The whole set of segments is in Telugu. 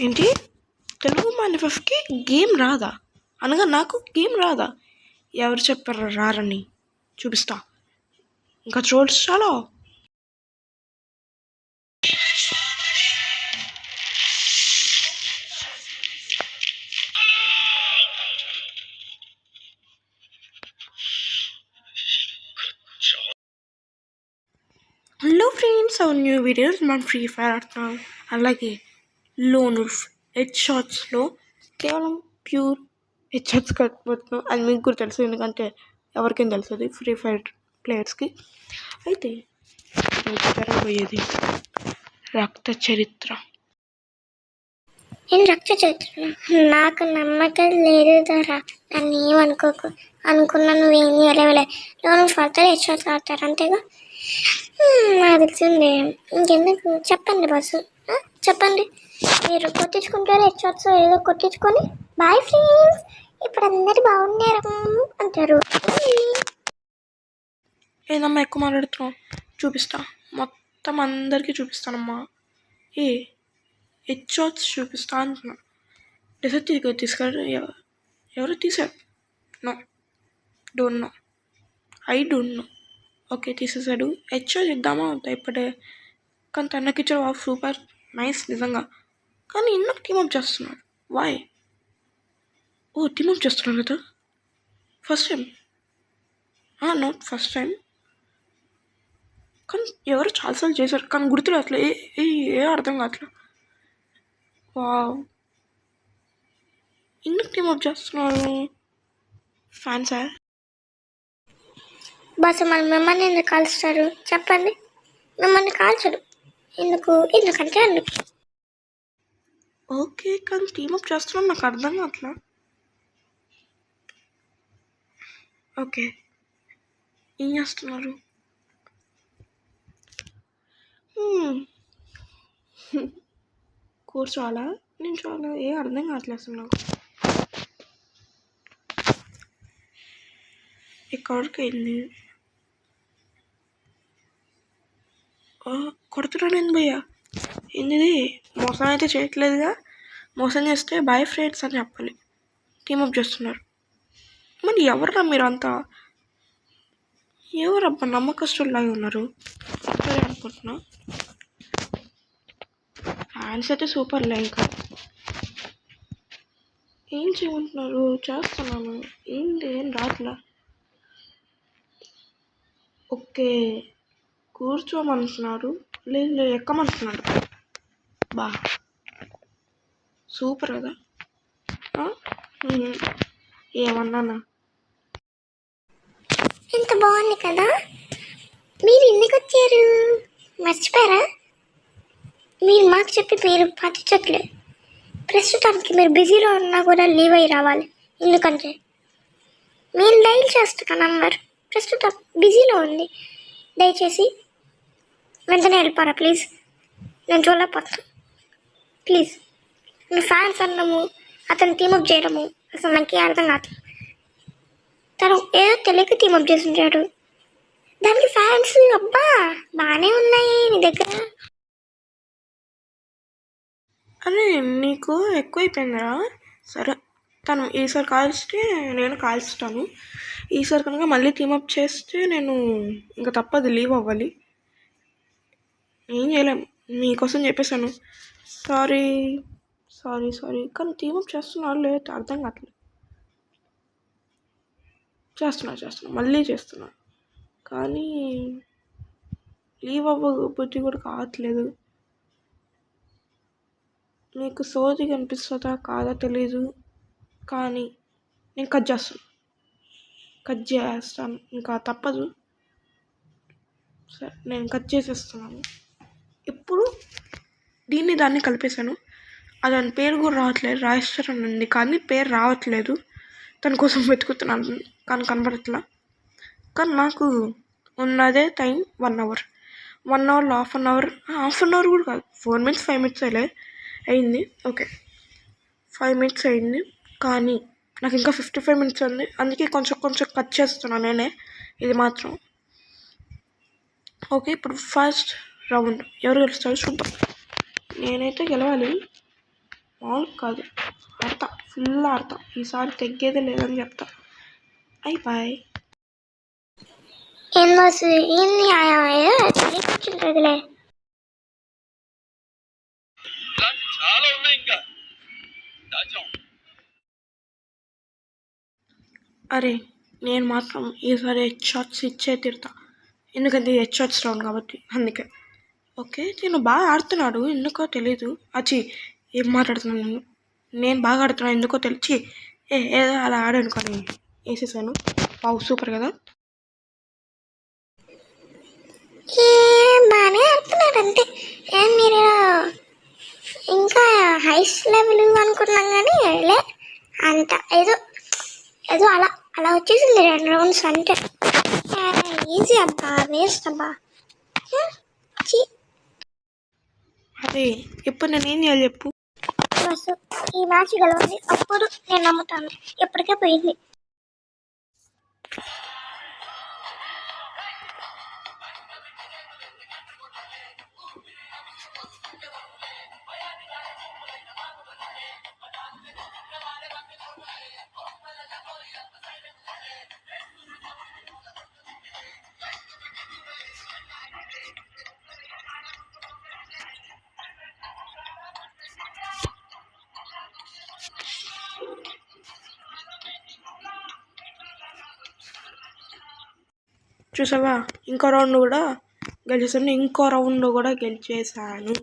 ఏంటి? తెలుగు మానిఫెస్ట్కి గేమ్ రాదా? అనగా నాకు గేమ్ రాదా? ఎవరు చెప్పారు రారని? చూపిస్తా. ఇంకా ట్రోల్స్ చాలా. Hello friends, our new videos మనం ఫ్రీ ఫైర్ ఆడుతున్నాం. అలాగే లోన్ ఉల్ఫ్ హెడ్ షాట్స్లో కేవలం ప్యూర్ హెడ్ షాట్స్ కట్టుబడుతున్నాం. అది మీకు కూడా తెలుసు, ఎందుకంటే ఎవరికైనా తెలుసు అది ఫ్రీ ఫైర్ ప్లేయర్స్కి. అయితే జరగబోయేది రక్త చరిత్ర. నేను రక్త చరిత్ర నాకు నమ్మకం లేదు ధర. నన్ను ఏమనుకోకు. అనుకున్నా నువ్వేం చేయలేవలే. లోన్ ఫర్దర్ హెడ్ ఆడతారు అంతేగా. నాకు తెలిసింది. ఇంకెందుకు చెప్పండి బస్సు, చెప్పండి. మీరు కొట్టించుకుంటారు హెడ్ షాట్స్ ఏదో కొట్టించుకొని బాయ్ ఫ్రెండ్స్ ఇప్పుడు అందరు బాగున్నారు అంటారు. ఏదమ్మా ఎక్కువ మాట్లాడుతున్నావు? చూపిస్తా, మొత్తం అందరికీ చూపిస్తానమ్మా. హెడ్ షాట్స్ చూపిస్తా అంటున్నా. డెసర్ట్ తీసుకెళ్ళి ఎవరు తీశారు? No, don't know, I don't know. Okay, తీసేసాడు. హెడ్ షాట్ ఇద్దామా వద్దా ఇప్పుడే? కానీ తనకి ఇచ్చాడు సూపర్ నైస్ నిజంగా. కానీ ఎందుకు టీమప్ చేస్తున్నాడు? వాయ్? ఓ టీమప్ చేస్తున్నాడు కదా first time. Not first time, కానీ ఎవరు చాలాసార్లు చేశారు కానీ గుర్తులు అట్లా ఏ అర్థం కావట్లా. వావ్, ఎందుకు టీమప్ చేస్తున్నారు ఫ్యాన్సా? బస్సు మన మిమ్మల్ని ఎందుకు కాల్స్తారు చెప్పండి. మిమ్మల్ని కాల్చడు. ఎందుకంటే అందుకు. ఓకే, కానీ టీమప్ చేస్తున్నాడు నాకు అర్థం కావట్లా. ఓకే, ఏం చేస్తున్నారు? కూర్చోవాలా? నేను చాలా అర్థం కావట్లేదు అసలు నాకు. ఎక్కడికి వెళ్ళి కొడుతున్నాను ఏంది భయ్యా? ఏంది? మోసం అయితే చేయట్లేదుగా. మోసం చేస్తే బాయ్ ఫ్రెండ్స్ అని చెప్పాలి. టీమప్ చేస్తున్నారు. మరి ఎవర్రా మీరు అంతా? ఎవరబ్బా నమ్మకస్తులాగా ఉన్నారు? సరే అనుకుంటున్నా. ఫ్యాన్స్ అయితే సూపర్లే. ఇంకా ఏం చేయమంటున్నారు? చేస్తున్నాను. ఏం రాట్లా. ఓకే, కూర్చోమంటున్నాడు. లేదు ఎక్కమంటున్నాడు. బా సూపర్ కదా. ఏమన్నానా? ఎంత బాగుంది కదా. మీరు ఎందుకు వచ్చారు మర్చిపోయారా? మీరు మాకు చెప్పి మీరు పట్టించట్లేదు. ప్రస్తుతానికి మీరు బిజీలో ఉన్నా కూడా లీవ్ అయ్యి రావాలి. ఎందుకంటే మీరు డైల్ చేస్తున్న నంబర్ ప్రస్తుతం బిజీలో ఉంది. దయచేసి వెంటనే వెళ్ళిపోరా ప్లీజ్. నేను చూడలేకపోతాను. ప్లీజ్. మీ ఫ్యాన్స్ అన్నము అతను టీమప్ చేయడము అసలు నాకు అర్థం కాదు. తను ఏదో తెలియక టీమప్ చేసి ఉంటాడు. దానికి ఫ్యాన్స్ అబ్బా బాగానే ఉన్నాయి నీ దగ్గర. అరే నీకు ఎక్కువైపోయిందిరా. సరే, తను ఈసారి కాల్స్తే నేను కాల్స్తాను. ఈసారి కనుక మళ్ళీ టీమప్ చేస్తే నేను ఇంకా తప్పదు, లీవ్ అవ్వాలి. ఏం చేయలేం, మీకోసం చెప్పేశాను. సారీ. కానీ టీమప్ చేస్తున్నాడు లేదు అర్థం కావట్లేదు. చేస్తున్నా మళ్ళీ చేస్తున్నా, కానీ లీవ్ అవ్వబుద్ధి కూడా కావట్లేదు. మీకు సోది కనిపిస్తుందా కాదా తెలీదు, కానీ నేను కట్ చేస్తాను. ఇంకా తప్పదు. సరే, నేను కట్ చేసేస్తున్నాను. ఇప్పుడు దాన్ని కలిపేశాను. దాని పేరు కూడా రావట్లేదు. రాజేశ్వర్ అని ఉంది కానీ పేరు రావట్లేదు. తన కోసం వెతుకుతున్నాను కానీ కనబడట్లా. కానీ నాకు ఉన్నదే టైం 1 hour. 1 hourలో హాఫ్ అన్ అవర్ కూడా కాదు, 4 minutes 5 minutes అయింది. ఓకే, 5 minutes అయింది. కానీ నాకు ఇంకా 55 minutes ఉంది. అందుకే కొంచెం కట్ చేస్తున్నాను నేనే ఇది మాత్రం. ఓకే, ఇప్పుడు ఫస్ట్ రౌండ్ ఎవరు గెలుస్తారో చూద్దాం. నేనైతే గెలవాలి. మామూలు కాదు, ఆడతా, ఫుల్ ఆడతా. ఈసారి తగ్గేదే లేదని చెప్తా. అయిపోయి ఏం బాసు ఏంది కూర్చుంటుందిలే. అరే నేను మాత్రం ఈసారి హెడ్ షాట్స్ ఇచ్చే తిడతా, ఎందుకంటే హెడ్ షాట్స్ రౌండ్ కాబట్టి. అందుకే ఓకే, నేను బాగా ఆడుతున్నాడు ఎందుకో తెలీదు. ఏం మాట్లాడుతున్నాను నేను బాగా ఆడుతున్నాను ఎందుకో తెలిసి ఏదో అలా ఆడనుకొని వేసేసాను. బాగు సూపర్ కదా. బాగానే ఆడుతున్నారు అంతే. ఏం మీరు ఇంకా హైస్ట్ లెవెల్ అనుకున్నాం కానీ లే అంత ఏదో ఏదో అలా అలా వచ్చేసింది 2 రౌండ్స్ అంటే. ఈజీ అబ్బా, వేస్ట్ అబ్బా. అదే ఇప్పుడు నేను ఏం చేయాలి చెప్పు. బస్సు ఈ మ్యాచ్ గెలవాలి, అప్పుడు నేను నమ్ముతాను. ఎప్పటికే పోయింది. చూసావా, ఇంకో రౌండ్ కూడా గెలిచేసాను, ఇంకో రౌండ్ కూడా గెలిచేసాను.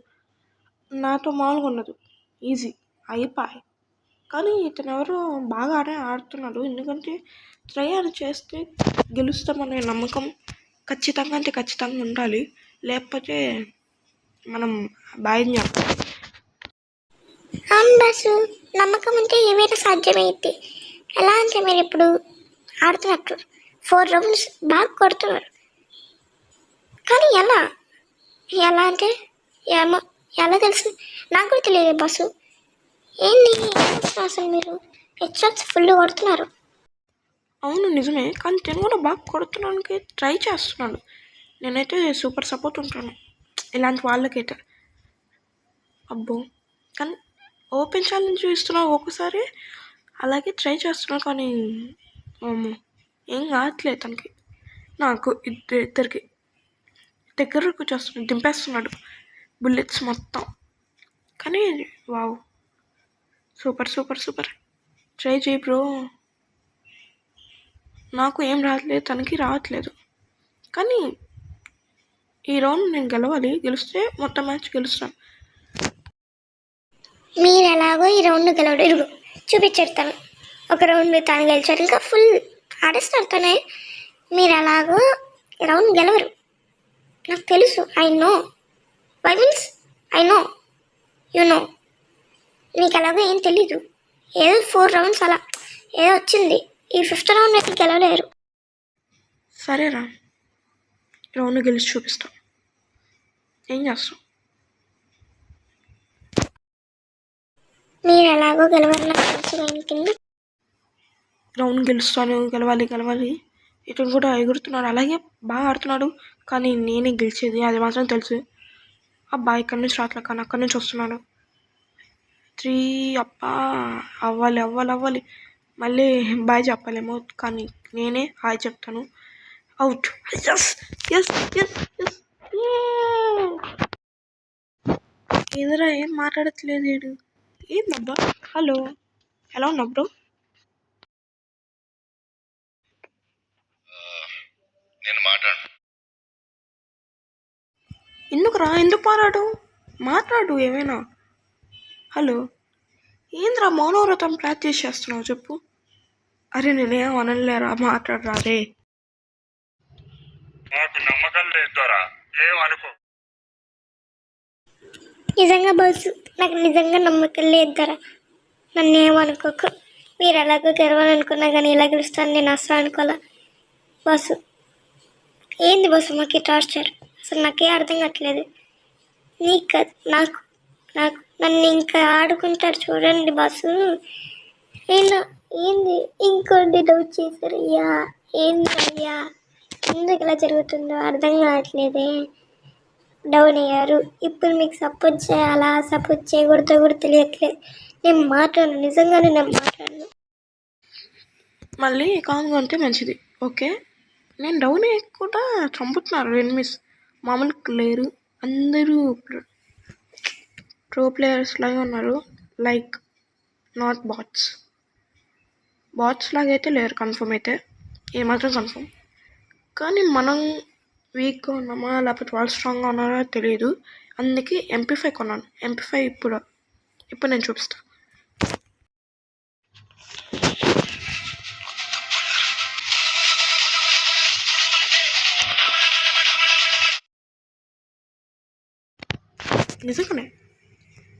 నాతో మామూలుగా ఉండదు, ఈజీ అయిపోయి. కానీ ఇతను ఎవరో బాగా ఆడుతున్నాడు, ఎందుకంటే ట్రై అని చేస్తే గెలుస్తామనే నమ్మకం ఖచ్చితంగా అంటే ఖచ్చితంగా ఉండాలి, లేకపోతే మనం బాగా చెప్తాం. అవును బస్సు, నమ్మకం ఉంటే ఏమైనా సాధ్యమైంది. ఎలా అంటే మీరు ఇప్పుడు ఆడుతున్నట్టు 4 రౌండ్స్ బాగా కొడుతున్నారు, కానీ ఎలా ఎలా అంటే ఏమో, ఎలా తెలుసు నాకు కూడా తెలియదు బస్సు. ఏంటి అసలు మీరు హెడ్షాట్స్ ఫుల్ కొడుతున్నారు. అవును నిజమే, కానీ నేను కూడా బాగా కొడుతున్నానికి ట్రై చేస్తున్నాను. నేనైతే సూపర్ సపోర్ట్ ఉంటాను ఇలాంటి వాళ్ళకైతే. అబ్బో, కానీ ఓపెన్ ఛాలెంజ్ ఇస్తున్నా ఒక్కోసారి, అలాగే ట్రై చేస్తున్నాను, కానీ ఏం కావట్లేదు తనకి. నాకు ఇద్దరికి దగ్గరకు వచ్చేస్తున్నాడు, దింపేస్తున్నాడు బుల్లెట్స్ మొత్తం. కానీ wow, super super super, try చేయి బ్రో. నాకు ఏం రావట్లేదు, తనకి రావట్లేదు, కానీ ఈ రౌండ్ నేను గెలవాలి, గెలిస్తే మొత్తం మ్యాచ్ గెలుస్తాను. మీరు ఎలాగో ఈ రౌండ్ గెలవడు, ఇరుగు చూపించేస్తాను. ఒక రౌండ్ తాను గెలిచారు, ఇంకా ఫుల్ ఆడేస్తారు తనే. మీరు ఎలాగో రౌండ్ గెలవరు, నాకు తెలుసు. I know, why means I know, you know. మీకు ఎలాగో ఏం తెలీదు, ఏదో 4 రౌండ్స్ అలా ఏదో వచ్చింది. ఈ 5th రౌండ్ అయితే గెలవలేరు. సరేరా, రౌండ్ గెలిచి చూపిస్తాం, ఏం చేస్తాం. మీరు ఎలాగో గెలవరు, నాకు తెలుసు. కింద రౌండ్ గెలుస్తాను, గెలవాలి గెలవాలి. ఇతను కూడా ఎగురుతున్నాడు, అలాగే బాగా ఆడుతున్నాడు, కానీ నేనే గెలిచేది అది మాత్రం తెలుసు. అబ్బా ఇక్కడి నుంచి రాట్లే, కానీ అక్కడి నుంచి వస్తున్నాడు. 3 అబ్బా, అవ్వాలి అవ్వాలి అవ్వాలి. మళ్ళీ బాయ్ చెప్పాలేమో, కానీ నేనే హాయ్ చెప్తాను. Out. Yes yes yes yes. ఎదురా ఏం మాట్లాడట్లేదు వీడు, ఏందబ్బా. హలో, ఎలా ఉన్నావు బ్రో? నేను మాట్లాడు. ఎందుకురా, ఎందుకు మాట్లాడు ఏమైనా. హలో, ఏంద్రా మౌనవ్రతం ప్రాక్టీస్ చేస్తున్నావు చెప్పు. అరే నేనేం అనలేరా, మాట్లాడరా రే. నాకు నమ్మకం లేదురా, ఏమనుకో. నిజంగా బాసు, నాకు నిజంగా నమ్మకం లేదురా, నన్ను ఏమనుకోకు. మీరు ఎలాగో గెలవాలనుకున్నా కానీ ఇలా గెలుస్తాను నేను అసలు అనుకోలే బాసు. ఏంది బాసు మాకు టార్చర్, అసలు నాకే అర్థం కావట్లేదు. నీకు కాదు, నాకు నాకు నన్ను ఇంకా ఆడుకుంటారు చూడండి బాసు. నేను ఏంది ఇంకోటి డౌట్ చేశారు అయ్యా, ఏంది అయ్యా, ఎందుకు ఇలా జరుగుతుందో అర్థం కావట్లేదే. డౌన్ అయ్యారు, ఇప్పుడు మీకు సపోర్ట్ చేయాలా సపోర్ట్ చేయకూడదో కూడా తెలియట్లేదు. నేను మాట్లాడను, నిజంగానే నేను మాట్లాడను. మళ్ళీ కామ్గా ఉంటే మంచిది. ఓకే, నేను డౌన్ కూడా చంపుతున్నారు ఎనిమిస్, మామూలుగా లేరు. అందరూ ప్రో ప్లేయర్స్ లాగా ఉన్నారు, లైక్ నాట్ బాట్స్. బాట్స్ లాగా అయితే లేరు కన్ఫర్మ్, అయితే ఏమాత్రం కన్ఫర్మ్. కానీ మనం వీక్గా ఉన్నామా లేకపోతే వాళ్ళు స్ట్రాంగ్గా ఉన్నారో తెలియదు. అందుకే MP5 కొన్నాను. MP5 ఇప్పుడు నేను చూపిస్తాను. నిజంగానే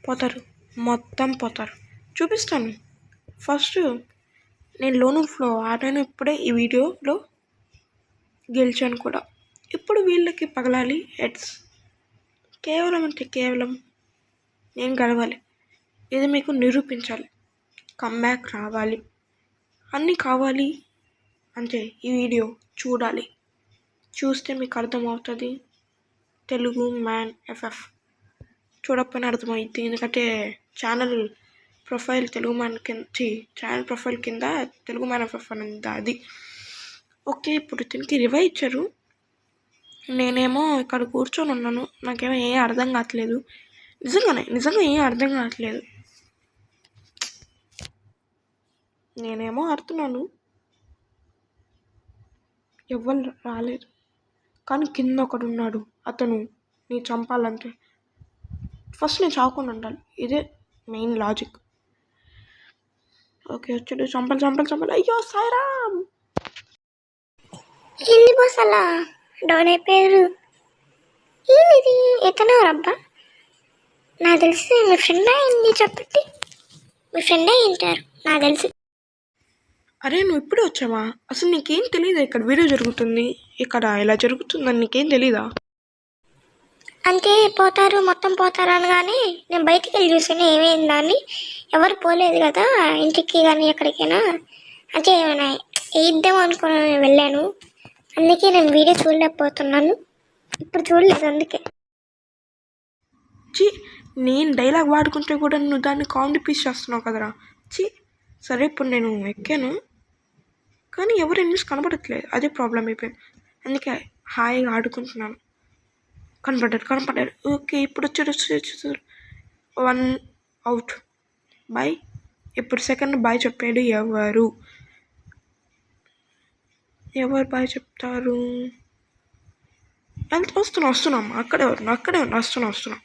పోతారు, మొత్తం పోతారు. చూపిస్తాను. ఫస్ట్ నేను లోనుఫ్లో ఆడాను, ఇప్పుడే ఈ వీడియోలో గెలిచాను కూడా. ఇప్పుడు వీళ్ళకి పగలాలి హెడ్స్. కేవలం అంటే కేవలం నేను గెలవాలి, ఇది మీకు నిరూపించాలి, కమ్బ్యాక్ రావాలి, అన్నీ కావాలి అంటే ఈ వీడియో చూడాలి. చూస్తే మీకు అర్థమవుతుంది తెలుగు మ్యాన్ FF. చూడకపోయినా అర్థమవుతుంది, ఎందుకంటే channel profile Telugu man channel profile కింద తెలుగు మ్యాన్ FF అని ఉంది అది. ఓకే, ఇప్పుడు దీనికి రివైవ్ ఇచ్చారు. నేనేమో ఇక్కడ కూర్చొని ఉన్నాను, నాకేమో ఏం అర్థం కావట్లేదు. నిజంగా ఏం అర్థం కావట్లేదు. నేనేమో ఆడుతున్నాను, ఎవ్వరు రాలేదు. కానీ కింద ఒకడు ఉన్నాడు, అతను నీ చంపాలంటే ఫస్ట్ నేను చావకుండా ఉండాలి, ఇదే మెయిన్ లాజిక్. ఓకే, వచ్చాడు. చంపాలి. అయ్యో సాయిరామ్, ఏంది బాస్ అలా డౌన్ అయిపోయారు? ఏంది ఎతనో రబ్బా? నాకు తెలిసి మీ ఫ్రెండ్ అయింది, చెప్పండి. మీ ఫ్రెండ్ అయింటారు నాకు తెలిసి. అరే నువ్వు ఇప్పుడే వచ్చావా? అసలు నీకేం తెలీదా ఇక్కడ వీడియో జరుగుతుంది, ఇక్కడ ఇలా జరుగుతుందని నీకేం తెలీదా? అంటే పోతారు, మొత్తం పోతారు అనగానే నేను బయటికి వెళ్ళి చూసాను ఏమైందని. ఎవరు పోలేదు కదా ఇంటికి కానీ ఎక్కడికైనా, అంటే ఏమైనా వేయిద్దాం అనుకుని వెళ్ళాను. అందుకే నేను వీడియో చూడలేకపోతున్నాను, ఇప్పుడు చూడలేదు అందుకే. నేను డైలాగ్ వాడుకుంటే కూడా నువ్వు దాన్ని కామెడీ పీస్ చేస్తున్నావు కదరా. సరే ఇప్పుడు నేను ఎక్కాను, కానీ ఎవరు ఎనిమిస్ కనపడట్లేదు, అదే ప్రాబ్లం అయిపోయింది. అందుకే హాయిగా ఆడుకుంటున్నాను. కనపడ్డాడు. ఓకే, ఇప్పుడు వచ్చాడు. 1 అవుట్. బాయ్. ఇప్పుడు సెకండ్ బాయ్ చెప్పాడు. ఎవరు బాయ్ చెప్తారు? వస్తున్నా. అక్కడే ఉన్నా. వస్తున్నా.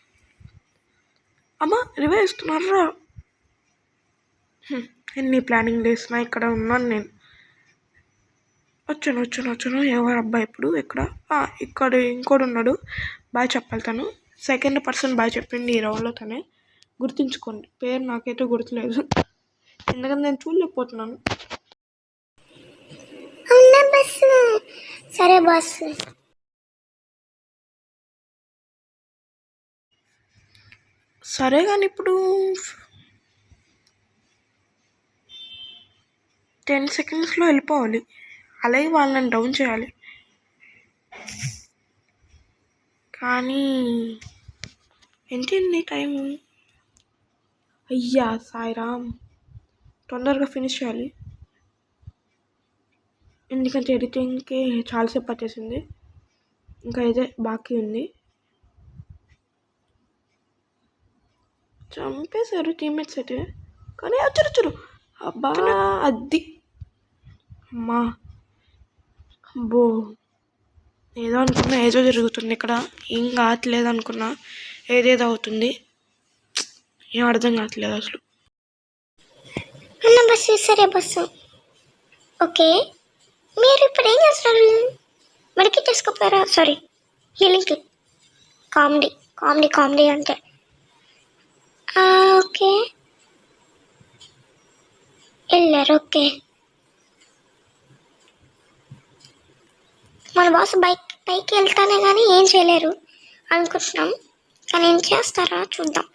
అమ్మా రివైవ్ ఇస్తున్నారా? ఎన్ని ప్లానింగ్ వేసినా ఇక్కడ ఉన్నాను నేను. వచ్చాను. ఎవరు అబ్బాయి ఇప్పుడు ఇక్కడ ఇంకోడు ఉన్నాడు, బాయ్ చెప్పాలి. తను సెకండ్ పర్సన్ బాయ్ చెప్పింది ఈ రౌండ్లో, తనే. గుర్తుంచుకోండి, పేరు నాకైతే గుర్తులేదు, ఎందుకంటే నేను చూడలేకపోతున్నాను. అవునా బస్? సరే బస్. సరే కానీ ఇప్పుడు 10 సెకండ్స్లో వెళ్ళిపోవాలి, అలాగే వాళ్ళని డౌన్ చేయాలి. కానీ ఏంటి టైము? అయ్యా సాయిరామ్, తొందరగా ఫినిష్ చేయాలి, ఎందుకంటే ఎడిటింగ్కి చాలాసేపు పట్టేసింది. ఇంకా ఇదే బాకీ ఉంది. చంపేశారు టీమ్మేట్స్ అయితే, కానీ వచ్చారు. అబ్బా అది అమ్మా, అబ్బో, ఏదో అనుకున్నా ఏదో జరుగుతుంది ఇక్కడ, ఏం కావట్లేదు అనుకున్నా ఏదేదో అవుతుంది, ఏం అర్థం కావట్లేదు అసలు. బస్సు సరే బస్సు. ఓకే, మీరు ఇప్పుడు ఏం చేస్తున్నారు? మెడికి చేసుకోపోయారా? Sorry, healing kit. కామెడీ అంటే ఓకే వెళ్ళారు. ఓకే, మన బాస్ పైకి వెళ్తానే కానీ ఏం చేయలేరు అనుకుంటున్నాం, కానీ ఏం చేస్తారా చూద్దాం,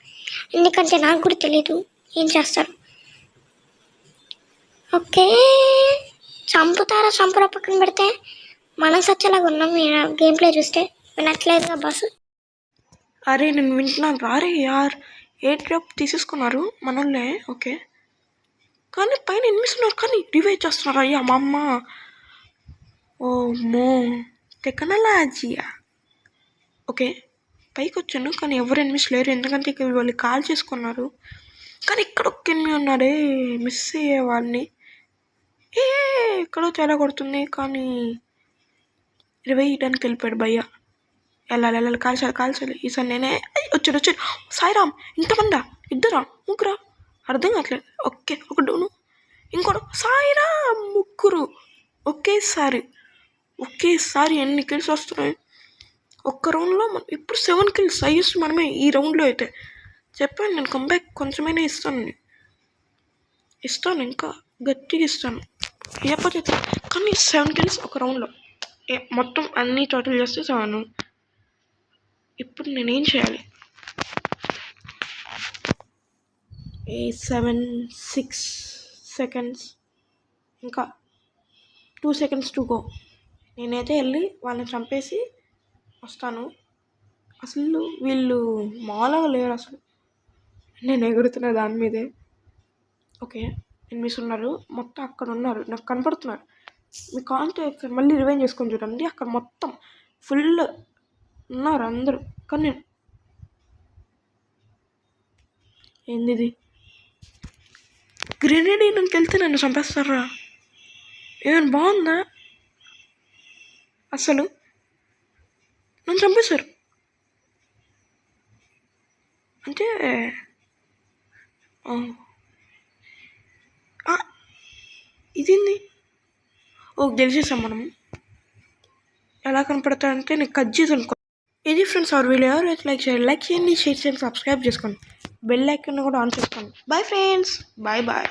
ఎందుకంటే నాకు కూడా తెలీదు ఏం చేస్తారు. ఓకే, చంపురా పక్కన పెడితే మనం సచ్చేలాగా ఉన్నాం. గేమ్ ప్లే చూస్తే వినట్లేదుగా బాస్. అరే నేను వింటున్నాను రారే యార్, ఎయిర్ డ్రాప్ తీసేసుకున్నారు మనోళ్ళే, ఓకే. కానీ పైన ఎనిమిస్ ఉన్నారు, కానీ రివైవ్ చేస్తున్నారు. అయ్యా మా అమ్మ, ఓ మో టెక్నాలజీయా. ఓకే, పైకి వచ్చాను కానీ ఎవరు ఎనిమిస్ లేరు, ఎందుకంటే ఇక్కడ వాళ్ళు కాల్ చేసుకున్నారు. కానీ ఇక్కడ ఒక్క ఎనిమి ఉన్నాడే, మిస్ అయ్యే వాళ్ళని. ఎక్కడో తేడా కొడుతుంది, కానీ రివైవ్ ఇవ్వడానికి వెళ్ళిపోయాడు భయ్య. వెళ్ళాలి కాల్చాలి. ఈసారి నేనే వచ్చాడు. సాయిరామ్, ఇంతమందా? ఇద్దరా ముగ్గురా? అర్థం కావట్లేదు. ఓకే, ఒక డోను, ఇంకోటి సాయిరామ్, ముగ్గురు ఒకేసారి ఎన్ని కిల్స్ వస్తున్నాయి ఒక్క రౌండ్లో. ఇప్పుడు 7 kills హైయెస్ట్ మనమే ఈ రౌండ్లో అయితే. చెప్పాను నేను, కంబ్యాక్ కొంచెమైనా ఇస్తాను, ఇంకా గట్టిగా ఇస్తాను. లేకపోతే కానీ 7 kills ఒక రౌండ్లో, మొత్తం అన్నీ టోటల్ చేస్తే 7. ఇప్పుడు నేనేం చేయాలి? 7 6 seconds, ఇంకా 2 seconds టు గో. నేనైతే వెళ్ళి వాళ్ళని చంపేసి వస్తాను. అసలు వీళ్ళు మామూలుగా లేరు అసలు. నేను ఎగురుతున్న దాని మీదే. ఓకే, ఎనిమిస్ ఉన్నారు, మొత్తం అక్కడ ఉన్నారు, నాకు కనపడుతున్నారు. మీ కాంటాక్ట్ మళ్ళీ రివైండ్ చేసుకొని చూడండి, అక్కడ మొత్తం ఫుల్ ఉన్నారు అందరూ. కానీ ఏంది ఇది? గ్రెనేడ్ నాకు వెళ్తే నన్ను చంపేస్తారా? ఏమైనా బాగుందా? అసలు నన్ను చంపేశారు అంటే ఇదేంది? గెలిచేసాం మనం. ఎలా కనపడతాయంటే నీకు కట్ చేసి అనుకో. ఇది ఫ్రెండ్స్ అవర్ వీడియో. ఎవరైతే లైక్ చేయండి, షేర్ చేయండి, సబ్స్క్రైబ్ చేసుకోండి, బెల్ ఐకాన్ కూడా ఆన్ చేసుకోండి. Bye friends, bye.